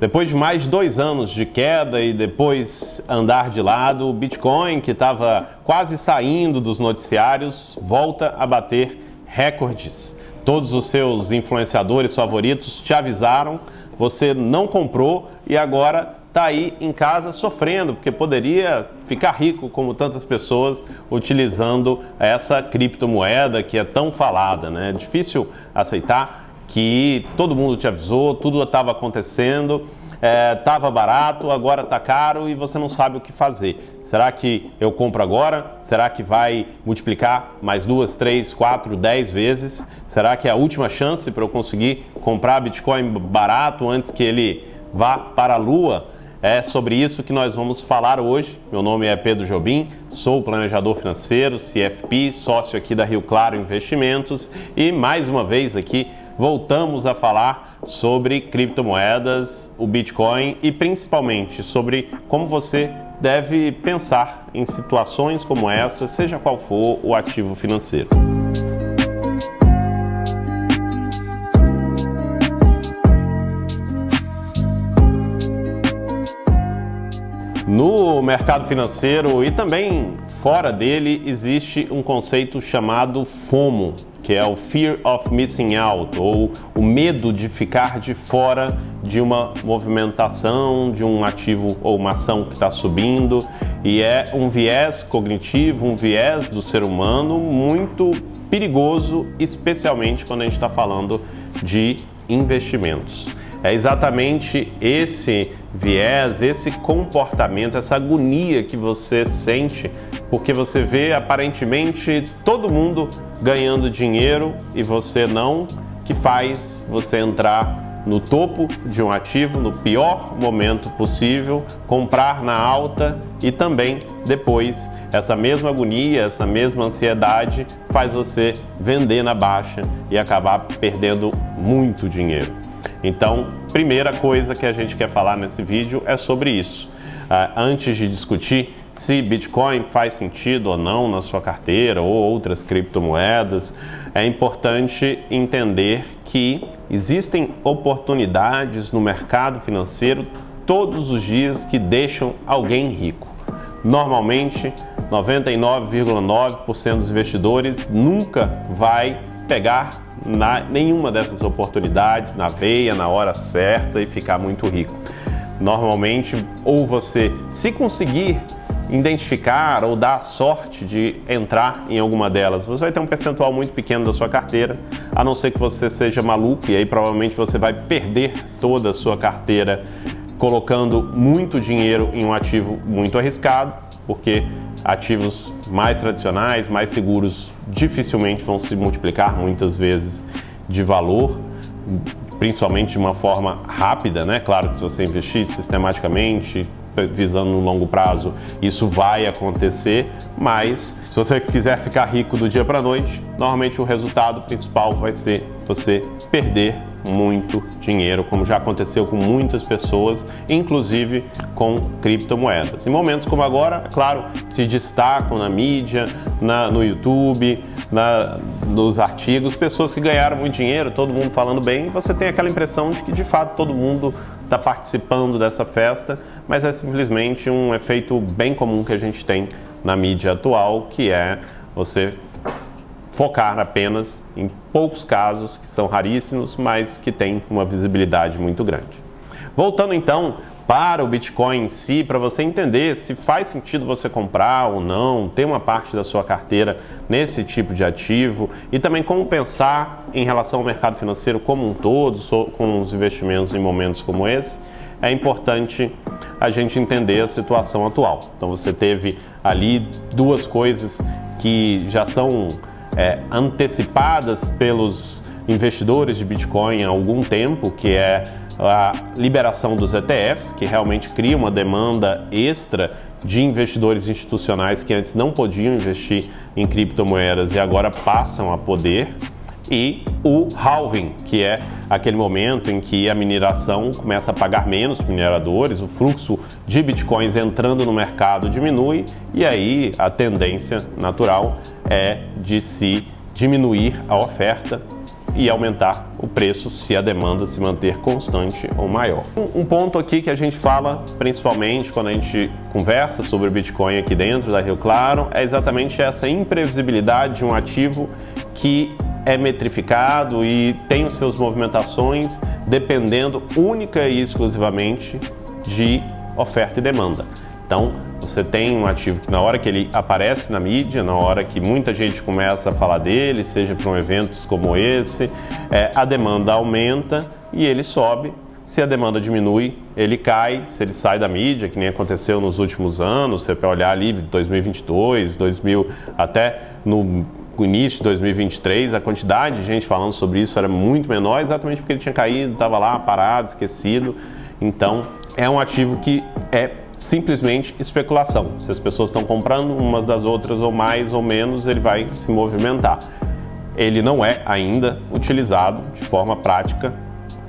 Depois de mais de 2 anos de queda e depois andar de lado, o Bitcoin, que estava quase saindo dos noticiários, volta a bater recordes. Todos os seus influenciadores favoritos te avisaram, você não comprou e agora está aí em casa sofrendo, porque poderia ficar rico como tantas pessoas utilizando essa criptomoeda que é tão falada, né? É difícil aceitar que todo mundo te avisou, tudo estava acontecendo, estava barato, agora está caro e você não sabe o que fazer. Será que eu compro agora? Será que vai multiplicar mais 2, 3, 4, 10 vezes? Será que é a última chance para eu conseguir comprar Bitcoin barato antes que ele vá para a lua? É sobre isso que nós vamos falar hoje. Meu nome é Pedro Jobim, sou planejador financeiro, CFP, sócio aqui da Rio Claro Investimentos e mais uma vez aqui voltamos a falar sobre criptomoedas, o Bitcoin e principalmente sobre como você deve pensar em situações como essa, seja qual for o ativo financeiro. No mercado financeiro e também fora dele existe um conceito chamado FOMO, que é o Fear of Missing Out, ou o medo de ficar de fora de uma movimentação, de um ativo ou uma ação que está subindo, e é um viés cognitivo, um viés do ser humano muito perigoso, especialmente quando a gente está falando de investimentos. É exatamente esse viés, esse comportamento, essa agonia que você sente, porque você vê aparentemente todo mundo ganhando dinheiro e você não, que faz você entrar no topo de um ativo, no pior momento possível, comprar na alta e também depois essa mesma agonia, essa mesma ansiedade faz você vender na baixa e acabar perdendo muito dinheiro. Então, primeira coisa que a gente quer falar nesse vídeo é sobre isso. Antes de discutir se Bitcoin faz sentido ou não na sua carteira ou outras criptomoedas, é importante entender que existem oportunidades no mercado financeiro todos os dias que deixam alguém rico. Normalmente, 99,9% dos investidores nunca vai pegar nenhuma dessas oportunidades na veia, na hora certa e ficar muito rico. Normalmente, ou você, se conseguir identificar ou dar a sorte de entrar em alguma delas, você vai ter um percentual muito pequeno da sua carteira, a não ser que você seja maluco, e aí provavelmente você vai perder toda a sua carteira colocando muito dinheiro em um ativo muito arriscado, porque ativos mais tradicionais, mais seguros, dificilmente vão se multiplicar muitas vezes de valor, principalmente de uma forma rápida, né? Claro que se você investir sistematicamente, visando no longo prazo, isso vai acontecer, mas se você quiser ficar rico do dia para a noite, normalmente o resultado principal vai ser você perder muito dinheiro, como já aconteceu com muitas pessoas, inclusive com criptomoedas. Em momentos como agora, é claro, se destacam na mídia, no YouTube, nos artigos, pessoas que ganharam muito dinheiro, todo mundo falando bem, e você tem aquela impressão de que de fato todo mundo está participando dessa festa, mas é simplesmente um efeito bem comum que a gente tem na mídia atual, que é você focar apenas em poucos casos que são raríssimos, mas que têm uma visibilidade muito grande. Voltando então para o Bitcoin em si, para você entender se faz sentido você comprar ou não, ter uma parte da sua carteira nesse tipo de ativo e também como pensar em relação ao mercado financeiro como um todo, com os investimentos em momentos como esse, é importante a gente entender a situação atual. Então você teve ali duas coisas que já são antecipadas pelos investidores de Bitcoin há algum tempo, que é a liberação dos ETFs, que realmente cria uma demanda extra de investidores institucionais que antes não podiam investir em criptomoedas e agora passam a poder, e o halving, que é aquele momento em que a mineração começa a pagar menos mineradores, o fluxo de bitcoins entrando no mercado diminui e aí a tendência natural é de se diminuir a oferta e aumentar o preço se a demanda se manter constante ou maior. Um ponto aqui que a gente fala, principalmente quando a gente conversa sobre o Bitcoin aqui dentro da Rio Claro, é exatamente essa imprevisibilidade de um ativo que é metrificado e tem as suas movimentações dependendo única e exclusivamente de oferta e demanda. Então, você tem um ativo que na hora que ele aparece na mídia, na hora que muita gente começa a falar dele, seja para eventos como esse, a demanda aumenta e ele sobe. Se a demanda diminui, ele cai. Se ele sai da mídia, que nem aconteceu nos últimos anos, você pode olhar ali 2022, 2000, até no início de 2023, a quantidade de gente falando sobre isso era muito menor, exatamente porque ele tinha caído, estava lá parado, esquecido. Então, é um ativo que é simplesmente especulação. Se as pessoas estão comprando umas das outras ou mais ou menos, ele vai se movimentar. Ele não é ainda utilizado de forma prática.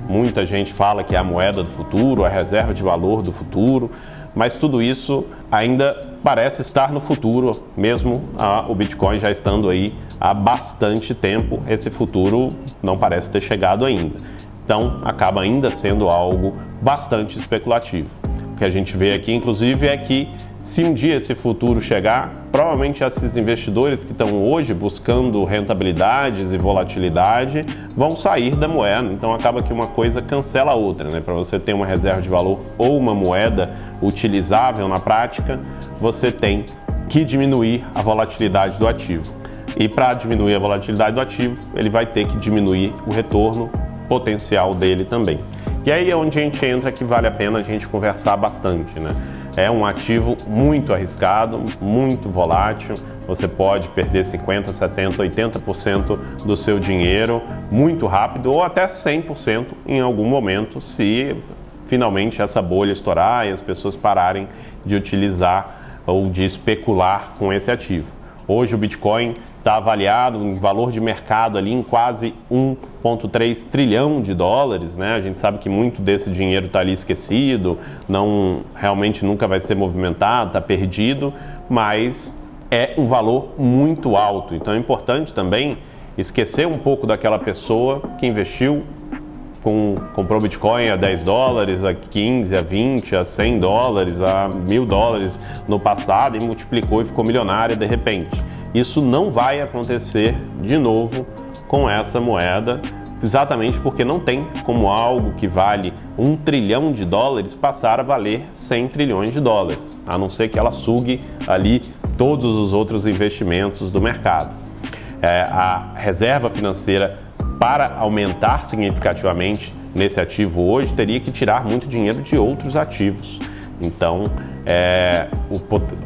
Muita gente fala que é a moeda do futuro, a reserva de valor do futuro, mas tudo isso ainda parece estar no futuro, mesmo o Bitcoin já estando aí há bastante tempo, esse futuro não parece ter chegado ainda. Então, acaba ainda sendo algo bastante especulativo. O que a gente vê aqui, inclusive, é que se um dia esse futuro chegar, provavelmente esses investidores que estão hoje buscando rentabilidades e volatilidade vão sair da moeda. Então, acaba que uma coisa cancela a outra, né? Para você ter uma reserva de valor ou uma moeda utilizável na prática, você tem que diminuir a volatilidade do ativo. E para diminuir a volatilidade do ativo, ele vai ter que diminuir o retorno potencial dele também. E aí é onde a gente entra que vale a pena a gente conversar bastante, né? É um ativo muito arriscado, muito volátil. Você pode perder 50%, 70%, 80% do seu dinheiro muito rápido ou até 100% em algum momento se finalmente essa bolha estourar e as pessoas pararem de utilizar ou de especular com esse ativo. Hoje o Bitcoin está avaliado em valor de mercado ali em quase 1,3 trilhão de dólares, né? A gente sabe que muito desse dinheiro está ali esquecido, realmente nunca vai ser movimentado, está perdido, mas é um valor muito alto. Então é importante também esquecer um pouco daquela pessoa que investiu, comprou Bitcoin a 10 dólares, a 15, a 20, a 100 dólares, a 1.000 dólares no passado e multiplicou e ficou milionária de repente. Isso não vai acontecer de novo com essa moeda, exatamente porque não tem como algo que vale 1 trilhão de dólares passar a valer 100 trilhões de dólares, a não ser que ela sugue ali todos os outros investimentos do mercado. A reserva financeira, para aumentar significativamente nesse ativo hoje, teria que tirar muito dinheiro de outros ativos. Então,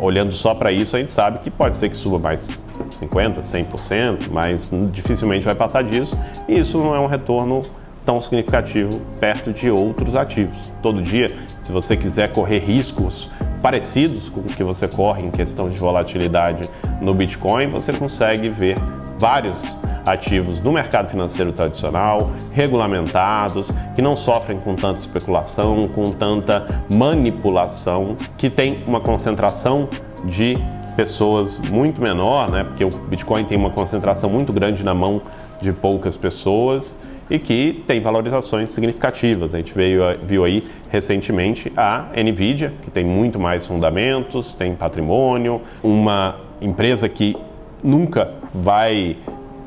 olhando só para isso, a gente sabe que pode ser que suba mais 50%, 100%, mas dificilmente vai passar disso. E isso não é um retorno tão significativo perto de outros ativos. Todo dia, se você quiser correr riscos parecidos com o que você corre em questão de volatilidade no Bitcoin, você consegue ver vários ativos no mercado financeiro tradicional, regulamentados, que não sofrem com tanta especulação, com tanta manipulação, que tem uma concentração de pessoas muito menor, né? Porque o Bitcoin tem uma concentração muito grande na mão de poucas pessoas e que tem valorizações significativas. A gente viu aí recentemente a Nvidia, que tem muito mais fundamentos, tem patrimônio, uma empresa que nunca vai,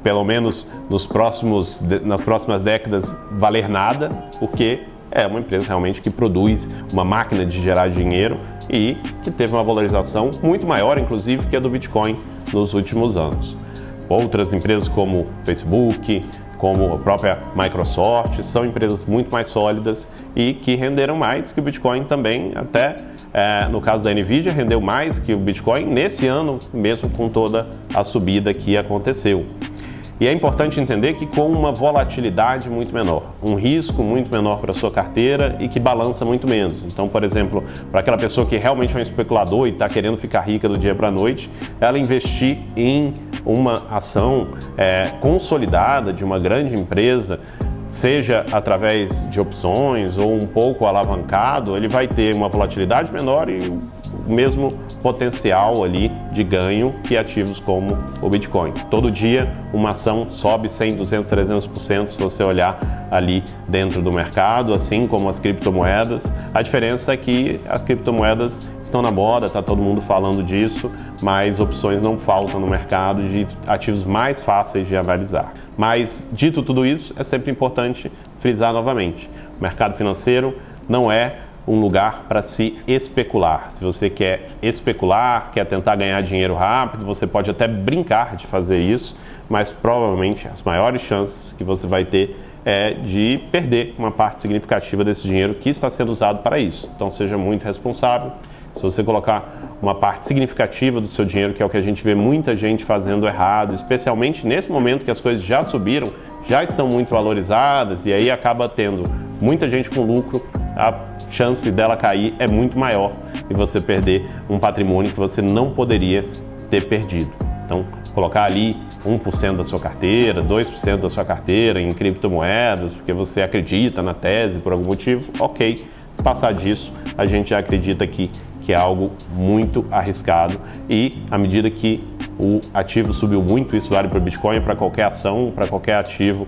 pelo menos nas próximas décadas, valer nada, porque é uma empresa realmente que produz uma máquina de gerar dinheiro e que teve uma valorização muito maior, inclusive, que a do Bitcoin nos últimos anos. Outras empresas como Facebook, como a própria Microsoft, são empresas muito mais sólidas e que renderam mais que o Bitcoin também, até no caso da Nvidia, rendeu mais que o Bitcoin nesse ano, mesmo com toda a subida que aconteceu. E é importante entender que com uma volatilidade muito menor, um risco muito menor para a sua carteira e que balança muito menos. Então, por exemplo, para aquela pessoa que realmente é um especulador e está querendo ficar rica do dia para a noite, ela investir em uma ação consolidada de uma grande empresa, seja através de opções ou um pouco alavancado, ele vai ter uma volatilidade menor e o mesmo potencial ali de ganho que ativos como o Bitcoin. Todo dia uma ação sobe 100, 200, 300% se você olhar ali dentro do mercado, assim como as criptomoedas. A diferença é que as criptomoedas estão na moda, está todo mundo falando disso, mas opções não faltam no mercado de ativos mais fáceis de analisar. Mas, dito tudo isso, é sempre importante frisar novamente, o mercado financeiro não é um lugar para se especular. Se você quer especular, quer tentar ganhar dinheiro rápido, você pode até brincar de fazer isso, mas provavelmente as maiores chances que você vai ter é de perder uma parte significativa desse dinheiro que está sendo usado para isso. Então seja muito responsável. Se você colocar uma parte significativa do seu dinheiro, que é o que a gente vê muita gente fazendo errado, especialmente nesse momento que as coisas já subiram, já estão muito valorizadas e aí acaba tendo muita gente com lucro, a chance dela cair é muito maior e você perder um patrimônio que você não poderia ter perdido. Então, colocar ali 1% da sua carteira, 2% da sua carteira em criptomoedas, porque você acredita na tese por algum motivo, ok. Passar disso, a gente já acredita que é algo muito arriscado e à medida que o ativo subiu muito, isso vale para o Bitcoin, para qualquer ação, para qualquer ativo,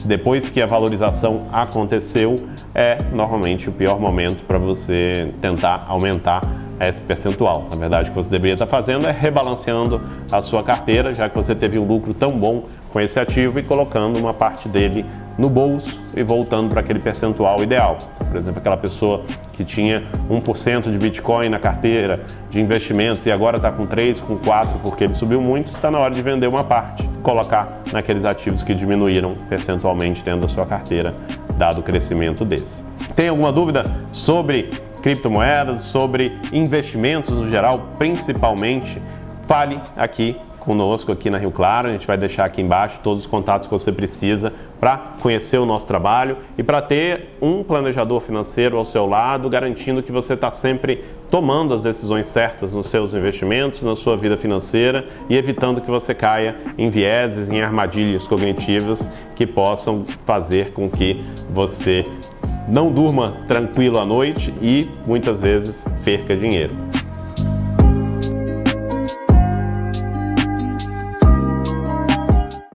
depois que a valorização aconteceu, é normalmente o pior momento para você tentar aumentar esse percentual. Na verdade, o que você deveria estar fazendo é rebalanceando a sua carteira, já que você teve um lucro tão bom com esse ativo e colocando uma parte dele no bolso e voltando para aquele percentual ideal. Por exemplo, aquela pessoa que tinha 1% de Bitcoin na carteira de investimentos e agora está com 3, com 4 porque ele subiu muito, está na hora de vender uma parte, colocar naqueles ativos que diminuíram percentualmente dentro da sua carteira, dado o crescimento desse. Tem alguma dúvida sobre criptomoedas, sobre investimentos no geral, principalmente? Fale aqui conosco aqui na Rio Claro, a gente vai deixar aqui embaixo todos os contatos que você precisa para conhecer o nosso trabalho e para ter um planejador financeiro ao seu lado, garantindo que você está sempre tomando as decisões certas nos seus investimentos, na sua vida financeira e evitando que você caia em vieses, em armadilhas cognitivas que possam fazer com que você não durma tranquilo à noite e muitas vezes perca dinheiro.